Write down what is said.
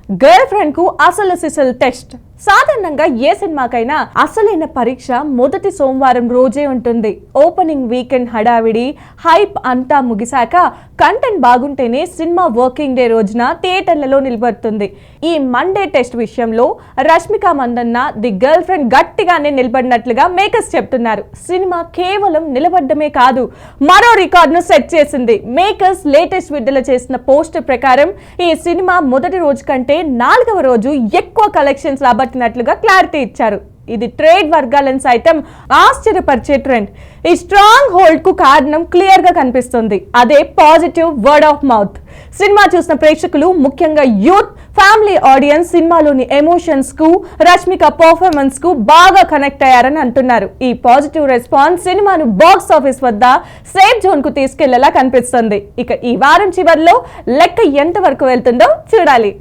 Girl friend కు అసలు sisal test. సాధారణంగా ఏ సినిమాకైనా అసలైన పరీక్ష మొదటి సోమవారం రోజే ఉంటుంది. ఓపెనింగ్ వీకెండ్ హడావిడి హైప్ అంతా ముగిశాక కంటెంట్ బాగుంటేనే సినిమా వర్కింగ్ డే రోజున థియేటర్లలో నిలబడుతుంది. ఈ మండే టెస్ట్ విషయంలో Rashmika Mandanna the girl friend గట్టిగానే నిలబడినట్లుగా మేకర్స్ చెప్తున్నారు. సినిమా కేవలం నిలబడ్డమే కాదు, మరో రికార్డును సెట్ చేసింది. మేకర్స్ లేటెస్ట్ విడుదల చేసిన పోస్టర్ ప్రకారం ఈ సినిమా మొదటి రోజు కంటే 4వ రోజు ఎక్కువ కలెక్షన్స్ రాబట్టినట్లుగా క్లారిటీ ఇచ్చారు. ఇది ట్రేడ్ వర్గాలను సైతం ఆశ్చర్యపరిచే ట్రెండ్. ఈ స్ట్రాంగ్ హోల్డ్ కు కారణం క్లియర్ గా కనిపిస్తుంది. అదే positive word of mouth. Cinema చూసిన ప్రేక్షకులు, ముఖ్యంగా యూత్, ఫ్యామిలీ ఆడియన్స్ సినిమాలోని ఎమోషన్స్ కు, రష్మిక పర్ఫార్మెన్స్ కు బాగా కనెక్ట్ అయ్యారని అంటున్నారు. ఈ పాజిటివ్ రెస్పాన్స్ సినిమాను బాక్స్ ఆఫీస్ వద్ద సేఫ్ జోన్ కు తీసుకెళ్లేలా కనిపిస్తుంది. ఇక ఈ వారం చివరిలో లెక్క ఎంత వరకు వెళ్తుందో చూడాలి.